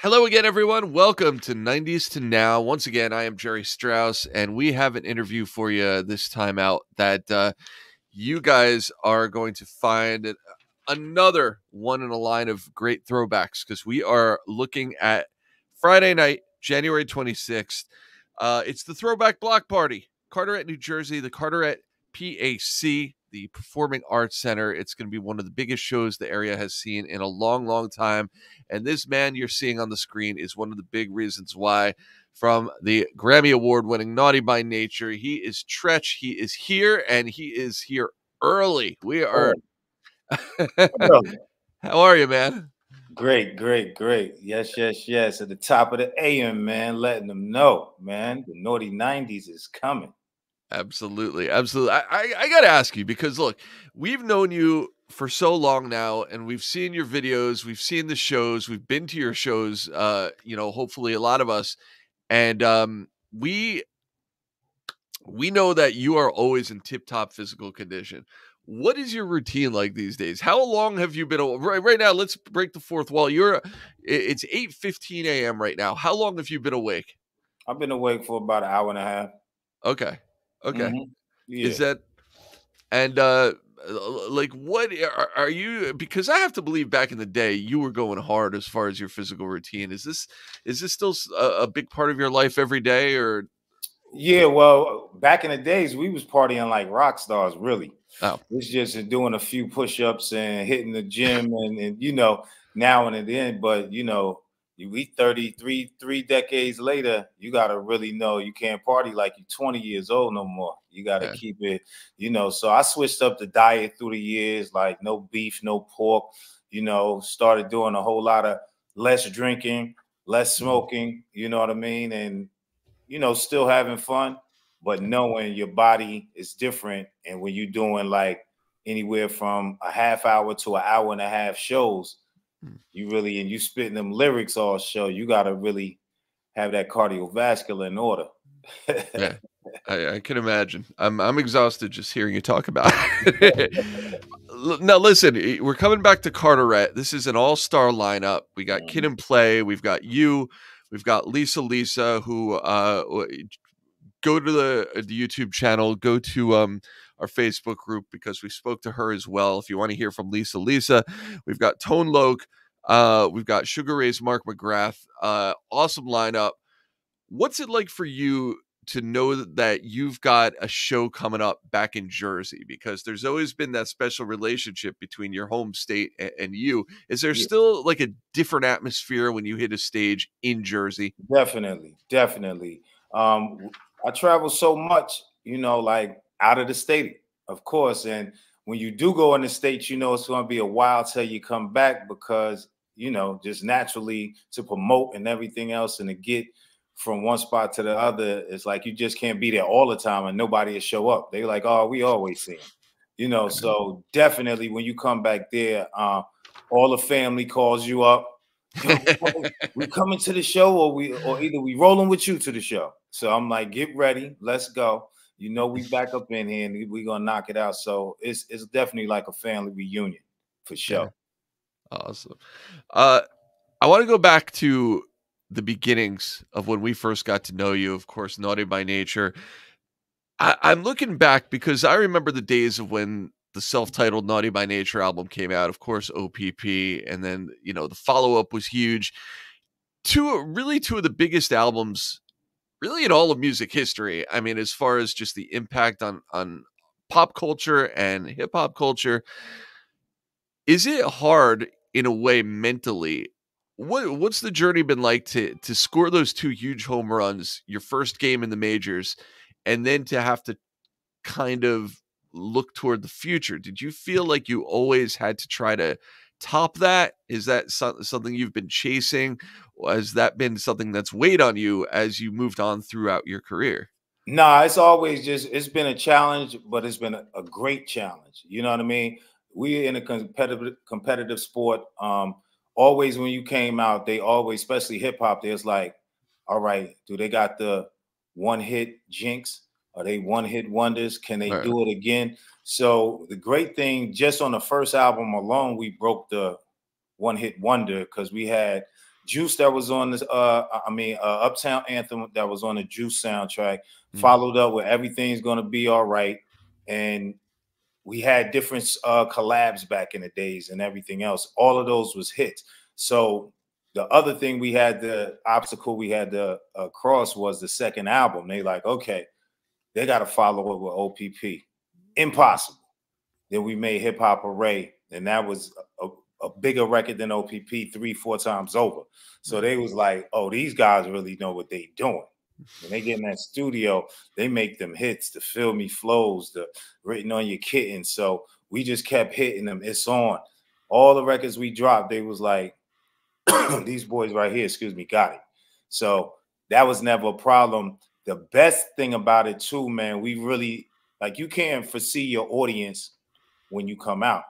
Hello again, everyone. Welcome to 90s to Now. Once again, I am Jerry Strauss, and we have an interview for you this time out that you guys are going to find another one in a line of great throwbacks because we are looking at Friday night, January 26th. It's the Throwback Block Party, Carteret, New Jersey, the Carteret PAC, the Performing Arts Center. It's going to be one of the biggest shows the area has seen in a long, long time. And this man you're seeing on the screen is one of the big reasons why. From the Grammy Award-Winning Naughty by Nature, he is Treach. He is here, and he is here early. We are. Oh, How are you, man? great, great, great. Yes, yes, yes. At the top of the AM, man, letting them know, man, the naughty 90s is coming. Absolutely, absolutely. I got to ask you because look, we've known you for so long now, and we've seen your videos, we've seen the shows, we've been to your shows. Hopefully, a lot of us, and we know that you are always in tip-top physical condition. What is your routine like these days? How long have you been right now? Let's break the fourth wall. It's 8:15 a.m. right now. How long have you been awake? I've been awake for about an hour and a half. Okay. Okay. Yeah. Is that and like what are you, because I have to believe back in the day you were going hard as far as your physical routine. Is this still a big part of your life every day or Yeah, well, back in the days, we was partying like rock stars, really. oh, It's just doing a few push-ups and hitting the gym and now and then, but we 33, 3 decades later, you gotta really know you can't party like you're 20 years old no more. You gotta yeah. keep it, so I switched up the diet through the years, like no beef, no pork, started doing a whole lot of less drinking, less Mhm. smoking, you know what I mean? And still having fun, but knowing your body is different. And when you're doing like anywhere from a half hour to an hour and a half shows, Mm. and you spitting them lyrics all show, you got to really have that cardiovascular in order. Yeah. I can imagine. I'm exhausted just hearing you talk about it. Now listen, we're coming back to Carteret. This is an all-star lineup. We got Kid Mhm. and Play, we've got you, we've got Lisa who go to the YouTube channel, go to our Facebook group because we spoke to her as well. If you want to hear from Lisa, we've got Tone Loc, we've got Sugar Ray's Mark McGrath. Awesome lineup. What's it like for you to know that you've got a show coming up back in Jersey? Because there's always been that special relationship between your home state and you. Is there Yeah, still like a different atmosphere when you hit a stage in Jersey? definitely, definitely. I travel so much, like out of the state, of course. And when you do go in the states, it's going to be a while till you come back because, just naturally to promote and everything else and to get from one spot to the other, it's like you just can't be there all the time and nobody will show up. They're like, oh, we always see him, So definitely when you come back there, all the family calls you up. Yo, we coming to the show, or either we rolling with you to the show. So I'm like, get ready, let's go. We back up in here and we gonna knock it out. So it's definitely like a family reunion for Yeah, sure. awesome. Uh, I want to go back to the beginnings of when we first got to know you. Of course, Naughty by Nature. I'm looking back because I remember the days of when the self-titled Naughty by Nature album came out. Of course, o.p.p, and then the follow-up was huge. Two of the biggest albums, really in all of music history. I mean, as far as just the impact on pop culture and hip hop culture. Is it hard in a way mentally? What's the journey been like to score those two huge home runs, your first game in the majors, and then to have to kind of look toward the future? Did you feel like you always had to try to top that? Is that something you've been chasing? Or has that been something that's weighed on you as you moved on throughout your career? Nah, it's been a challenge, but it's been a great challenge. You know what I mean? We're in a competitive sport. Always when you came out, they always, especially hip hop, there's like, all right, do they got the one hit jinx? Are they one hit wonders? Can they Right. do it again? So the great thing, just on the first album alone, we broke the one hit wonder because we had Juice that was on this, Uptown Anthem that was on the Juice soundtrack, Mm. followed up with Everything's Gonna Be All Right. And we had different collabs back in the days and everything else. All of those was hits. So the other thing we had, the obstacle we had to cross was the second album. They like, okay, they got to follow it with o.p.p. Impossible. Then we made Hip Hop Hooray, and that was a bigger record than o.p.p 3-4 times over. So they was like, oh, these guys really know what they doing. When they get in that studio, they make them hits, the Feel Me flows, the Written on Your Kitten. So we just kept hitting them. It's on. All the records we dropped, they was like, these boys right here, excuse me, got it. So that was never a problem. The best thing about it too, man, we really, like, you can't foresee your audience when you come out,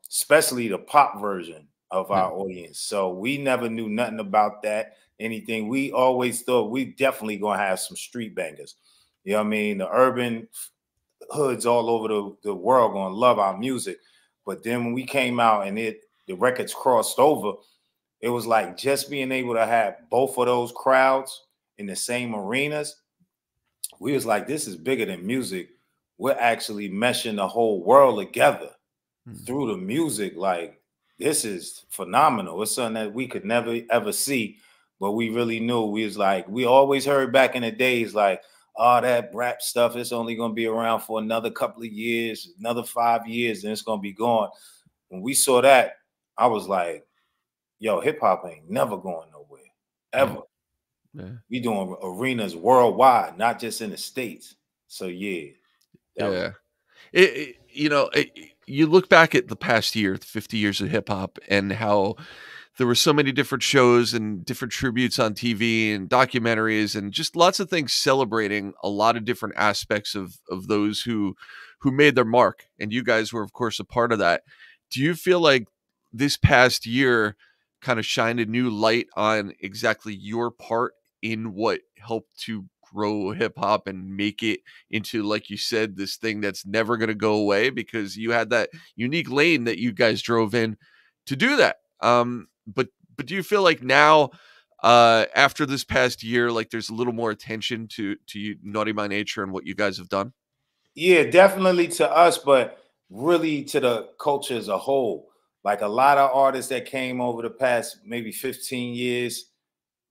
especially the pop version of our audience. So we never knew nothing about that, anything. We always thought we definitely gonna have some street bangers. You know what I mean? The urban hoods all over the world gonna love our music. But then when we came out and the records crossed over, it was like just being able to have both of those crowds in the same arenas. We was like, this is bigger than music. We're actually meshing the whole world together through the music. Like, this is phenomenal. It's something that we could never ever see, but we really knew. We was like, we always heard back in the days, like, oh, that rap stuff, it's only going to be around for another couple of years, another 5 years, and it's going to be gone. When we saw that, I was like, yo, hip hop ain't never going nowhere, ever. Yeah. We doing arenas worldwide, not just in the States. So yeah. Yeah. You look back at the past year, 50 years of hip hop, and how there were so many different shows and different tributes on TV and documentaries and just lots of things celebrating a lot of different aspects of those who made their mark. And you guys were, of course, a part of that. Do you feel like this past year kind of shined a new light on exactly your part in what helped to grow hip hop and make it into, like you said, this thing that's never going to go away because you had that unique lane that you guys drove in to do that? But do you feel like now, after this past year, like there's a little more attention to you, Naughty by Nature, and what you guys have done? Yeah, definitely to us, but really to the culture as a whole. Like, a lot of artists that came over the past maybe 15 years,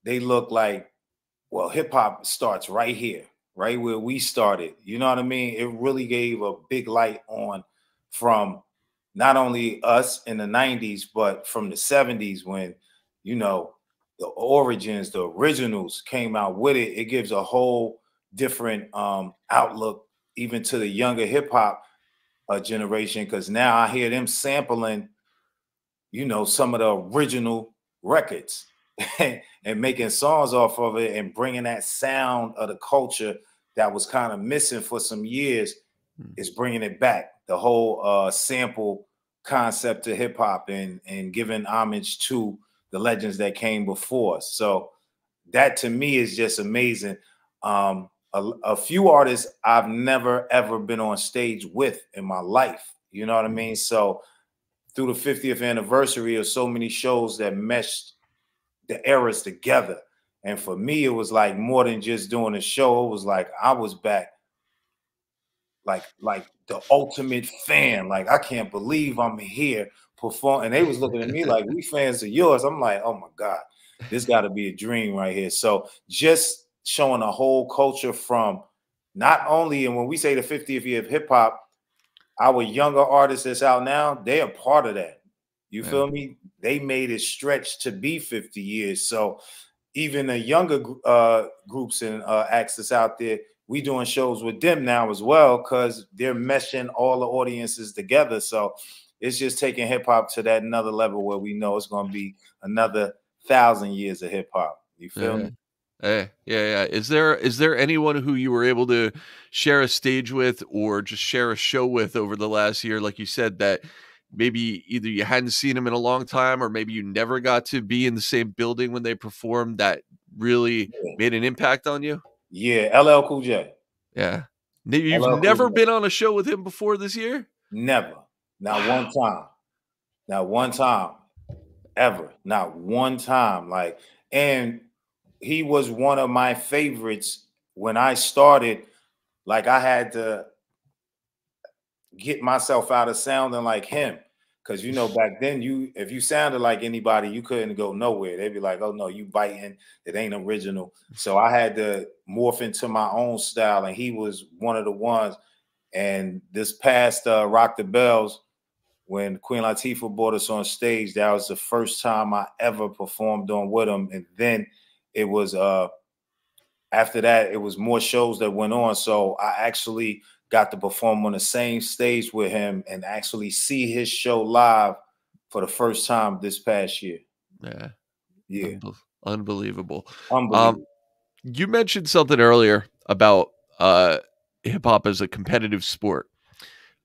they look like, well, hip hop starts right here, right where we started. You know what I mean? It really gave a big light on from not only us in the 90s, but from the 70s when, you know, the origins, the originals came out with it. It gives a whole different outlook even to the younger hip hop generation, because now I hear them sampling, you know, some of the original records and making songs off of it and bringing that sound of the culture that was kind of missing for some years, is bringing it back. The whole sample concept to hip hop and giving homage to the legends that came before us. So that to me is just amazing. A few artists I've never ever been on stage with in my life. You know what I mean? So through the 50th anniversary of so many shows that meshed the eras together. And for me, it was like more than just doing a show. It was like I was back like the ultimate fan. Like, I can't believe I'm here performing. And they was looking at me like, we fans of yours. I'm like, oh my God, this got to be a dream right here. So just showing a whole culture from not only, and when we say the 50th year of hip hop, our younger artists that's out now, they are part of that. You Yeah. feel me? They made it stretch to be 50 years. So even the younger groups and acts that's out there, we doing shows with them now as well, because they're meshing all the audiences together. So it's just taking hip hop to that another level where we know it's going to be another 1,000 years of hip hop. You feel Yeah. me? Yeah. Is there anyone who you were able to share a stage with or just share a show with over the last year, like you said, that maybe either you hadn't seen them in a long time or maybe you never got to be in the same building when they performed that really Yeah, made an impact on you? yeah. LL Cool J. Yeah. You've LL Cool never J. been on a show with him before this year? Never. Not one Wow. time. Not one time. ever, not one time. Like, and he was one of my favorites when I started. Like, I had to get myself out of sounding like him. Cause you know, back then if you sounded like anybody, you couldn't go nowhere. They'd be like, oh no, you biting, it ain't original. So I had to morph into my own style, and he was one of the ones. And this past Rock the Bells, when Queen Latifah brought us on stage, that was the first time I ever performed on with him. And then it was after that, it was more shows that went on. So I actually got to perform on the same stage with him and actually see his show live for the first time this past year. Yeah. Yeah. Unbelievable. Unbelievable. You mentioned something earlier about hip hop as a competitive sport.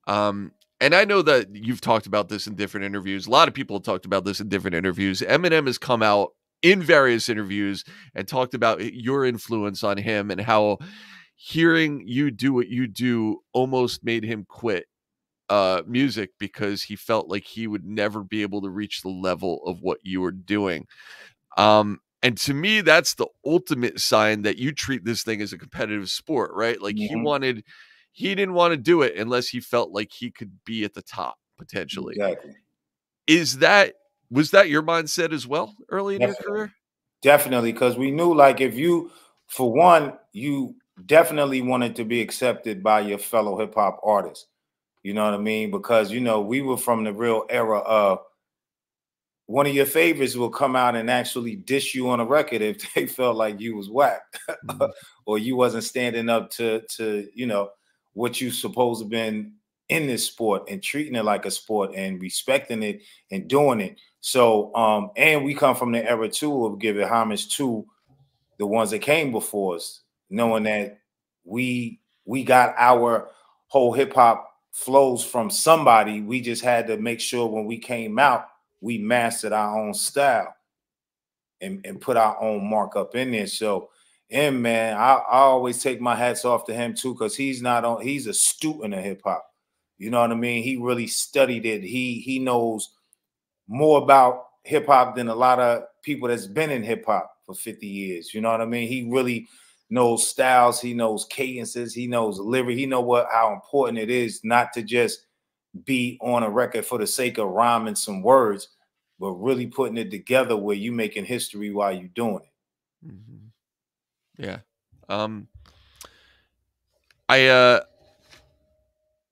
And I know that you've talked about this in different interviews. A lot of people have talked about this in different interviews. Eminem has come out in various interviews and talked about your influence on him and how hearing you do what you do almost made him quit music because he felt like he would never be able to reach the level of what you were doing. And to me, that's the ultimate sign that you treat this thing as a competitive sport, right? Like he didn't want to do it unless he felt like he could be at the top potentially. Exactly. Was that your mindset as well early in your career? Definitely, because we knew, like, if you, for one, you definitely wanted to be accepted by your fellow hip hop artists. You know what I mean? Because, you know, we were from the real era of one of your favorites will come out and actually dish you on a record if they felt like you was whack or you wasn't standing up to you know what you supposed to been in this sport and treating it like a sport and respecting it and doing it. So and we come from the era too of giving homage to the ones that came before us, knowing that we got our whole hip hop flows from somebody. We just had to make sure when we came out, we mastered our own style and put our own mark up in there. So, and man, I always take my hats off to him too, because he's a student of hip hop. You know what I mean? He really studied it. He knows more about hip hop than a lot of people that's been in hip hop for 50 years. You know what I mean? He really knows styles, he knows cadences, he knows lyric, he know how important it is not to just be on a record for the sake of rhyming some words, but really putting it together where you making history while you're doing it. Mm-hmm. Yeah.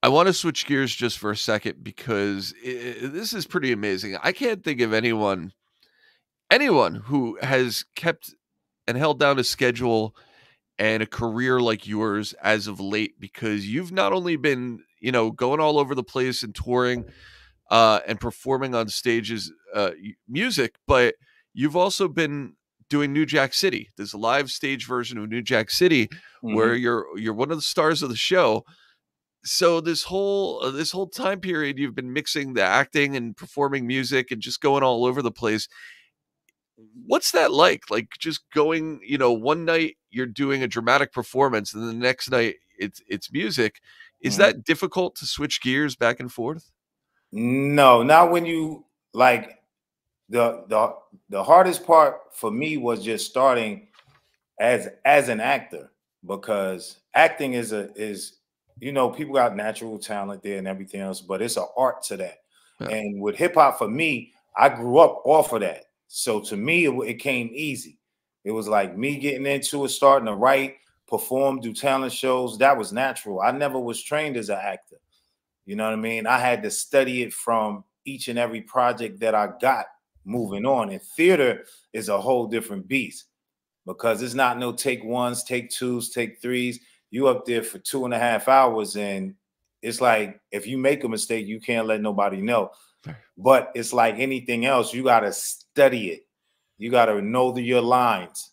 I want to switch gears just for a second because this is pretty amazing. I can't think of anyone who has kept and held down a schedule and a career like yours as of late, because you've not only been, going all over the place and touring and performing on stages, music, but you've also been doing New Jack City. There's a live stage version of New Jack City where you're one of the stars of the show. So this whole time period, you've been mixing the acting and performing music and just going all over the place. What's that like? Like just going, one night you're doing a dramatic performance and the next night it's music. Is that difficult to switch gears back and forth? No, not when you like the hardest part for me was just starting as an actor, because acting is people got natural talent there and everything else, but it's an art to that. Yeah. And with hip hop, for me, I grew up off of that. So to me, it came easy. It was like me getting into it, starting to write, perform, do talent shows. That was natural. I never was trained as an actor. You know what I mean? I had to study it from each and every project that I got moving on. And theater is a whole different beast, because it's not no take ones, take twos, take threes. You up there for 2.5 hours, and it's like if you make a mistake, you can't let nobody know. But it's like anything else, you got to study it. You got to know your lines.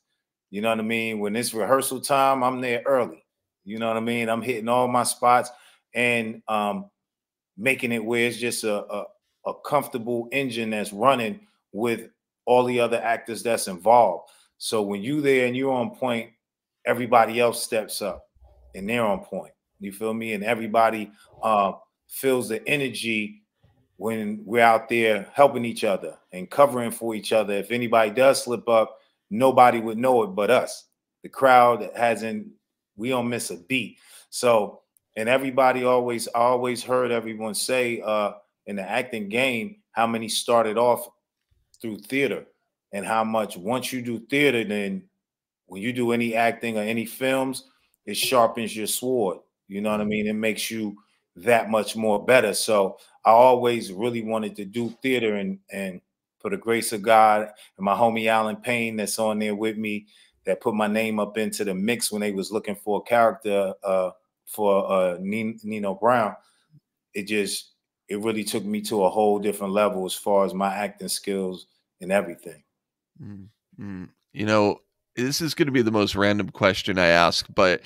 You know what I mean? When it's rehearsal time, I'm there early. You know what I mean? I'm hitting all my spots and making it where it's just a comfortable engine that's running with all the other actors that's involved. So when you there and you're on point, everybody else steps up and they're on point. You feel me? And everybody feels the energy when we're out there helping each other and covering for each other. If anybody does slip up, nobody would know it but us. The crowd we don't miss a beat. So, and everybody always heard everyone say in the acting game how many started off through theater, and how much once you do theater, then when you do any acting or any films, it sharpens your sword. You know what I mean? It makes you that much more better. So I always really wanted to do theater, and for the grace of God and my homie Alan Payne that's on there with me, that put my name up into the mix when they was looking for a character for Nino Brown. It really took me to a whole different level as far as my acting skills and everything. You know, this is going to be the most random question I ask, but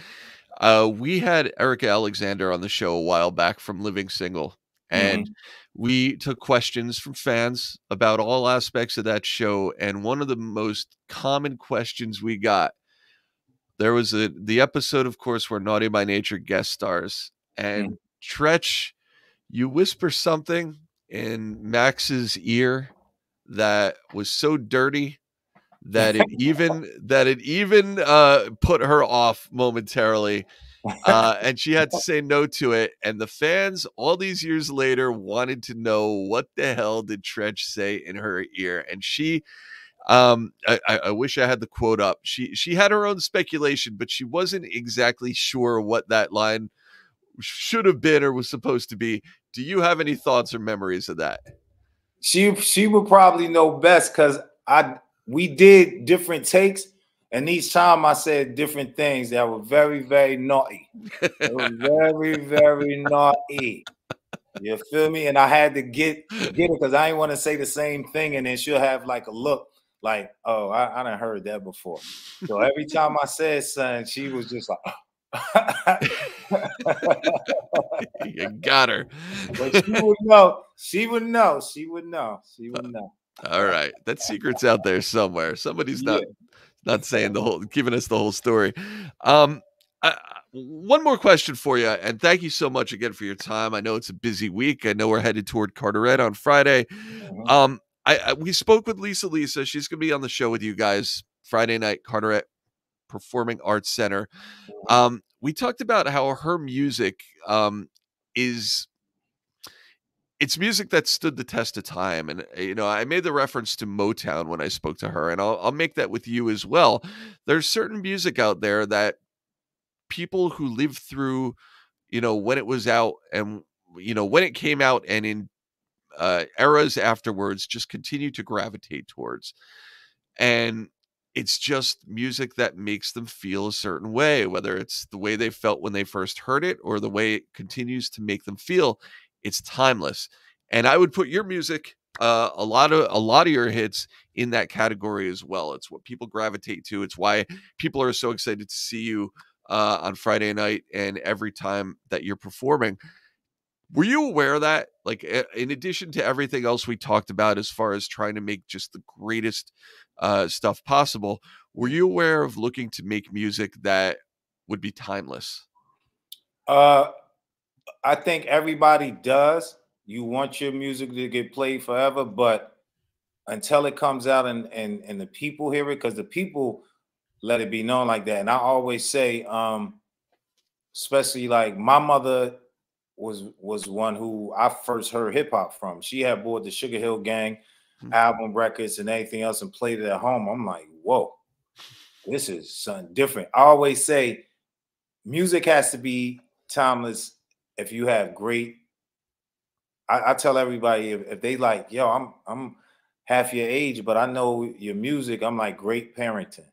we had ERIKA ALEXANDER on the show a while back from Living Single, and we took questions from fans about all aspects of that show. And one of the most common questions we got, there was the episode, of course, where Naughty by Nature guest stars, and Treach, you whisper something in Max's ear that was so dirty that it even put her off momentarily, and she had to say no to it. And the fans, all these years later, wanted to know what the hell did Treach say in her ear. And she, I wish I had the quote up. She had her own speculation, but she wasn't exactly sure what that line should have been or was supposed to be. Do you have any thoughts or memories of that? She would probably know best, because we did different takes, and each time I said different things that were very, very naughty. It was very, very naughty. You feel me? And I had to get it, because I didn't want to say the same thing, and then she'll have like a look like, oh, I done heard that before. So every time I said something, she was just like, you got her. But she would know. She would know. She would know. She would know. All right, that secret's out there somewhere. Somebody's not saying giving us the whole story. One more question for you, and thank you so much again for your time. I know it's a busy week. I know we're headed toward Carteret on Friday. We spoke with Lisa. She's going to be on the show with you guys Friday night, Carteret Performing Arts Center. We talked about how her music it's music that stood the test of time. And, I made the reference to Motown when I spoke to her, and I'll make that with you as well. There's certain music out there that people who lived through, when it was out and, when it came out and in eras afterwards, just continue to gravitate towards. And it's just music that makes them feel a certain way, whether it's the way they felt when they first heard it or the way it continues to make them feel. It's timeless. And I would put your music, a lot of your hits, in that category as well. It's what people gravitate to. It's why people are so excited to see you on Friday night and every time that you're performing. Were you aware of that? Like, in addition to everything else we talked about as far as trying to make just the greatest stuff possible, were you aware of looking to make music that would be timeless? I think everybody does. You want your music to get played forever, but until it comes out and the people hear it, because the people let it be known like that. And I always say, especially like my mother was one who I first heard hip hop from. She had bought the Sugar Hill Gang album records and anything else and played it at home. I'm like, whoa, this is something different. I always say music has to be timeless. If you have great, I tell everybody, if they like, yo, I'm half your age, but I know your music, I'm like, great parenting.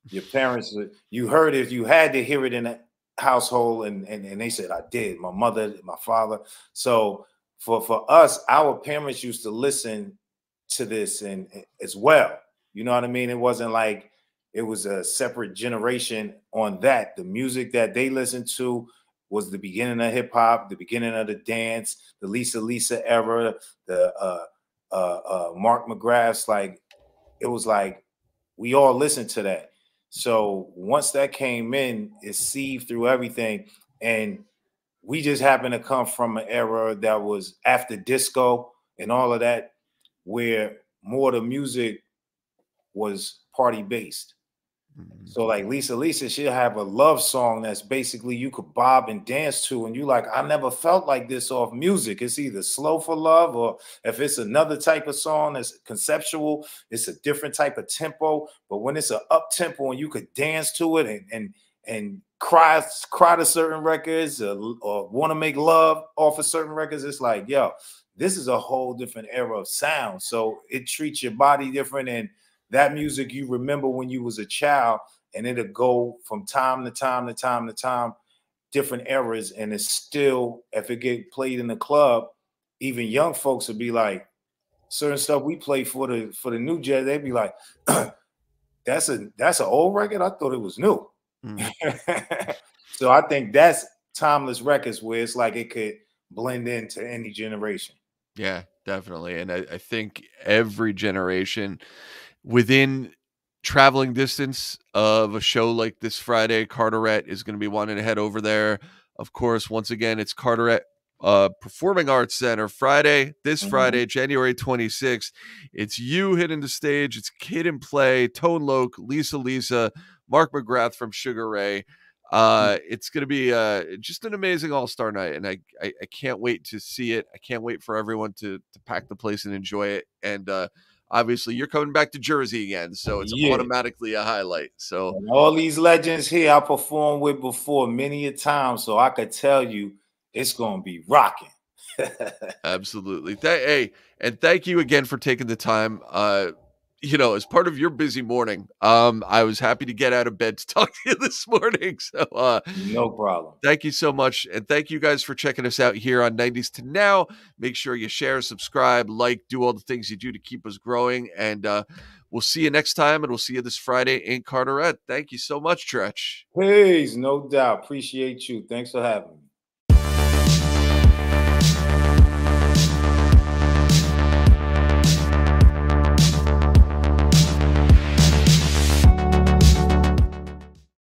Your parents, you heard it, you had to hear it in a household, and they said, I did. My mother, my father. So for us, our parents used to listen to this and as well. You know what I mean? It wasn't like it was a separate generation on that. The music that they listened to was the beginning of hip hop, the beginning of the dance, the Lisa era, the Mark McGrath's. Like, it was like we all listened to that. So once that came in, it sieved through everything, and we just happen to come from an era that was after disco and all of that, where more the music was party based. Mhm. So like Lisa, she'll have a love song that's basically you could bob and dance to, and you like, I never felt like this off music. It's either slow for love, or if it's another type of song that's conceptual, it's a different type of tempo. But when it's an up tempo and you could dance to it and cry to certain records, or want to make love off of certain records, it's like, yo, this is a whole different era of sound. So it treats your body different, and that music you remember when you was a child, and it'll go from time to time to time to time, different eras, and it's still, if it get played in the club, even young folks would be like, certain stuff we play for the new jazz, they'd be like, that's an old record. I thought it was new. Mhm. So I think that's timeless records, where it's like it could blend into any generation. Yeah, definitely. And I think every generation within traveling distance of a show like this Friday, Carteret is going to be wanting to head over there. Of course, once again, it's Carteret Performing Arts Center this Mhm. Friday, January 26th. It's you hitting the stage. It's Kid and Play, Tone Loc, Lisa, Mark McGrath from Sugar Ray. It's going to be just an amazing all-star night, and I can't wait to see it. I can't wait for everyone to pack the place and enjoy it. And obviously, you're coming back to Jersey again, so it's Yeah. automatically a highlight. So And all these legends here I performed with before many a time, so I could tell you it's gonna be rocking. absolutely. Hey, and thank you again for taking the time. As part of your busy morning, I was happy to get out of bed to talk to you this morning. So No problem. thank you so much. And thank you guys for checking us out here on 90s to Now. Make sure you share, subscribe, like, do all the things you do to keep us growing. And we'll see you next time. And we'll see you this Friday in Carteret. Thank you so much, Treach. Please, no doubt. Appreciate you. Thanks for having me.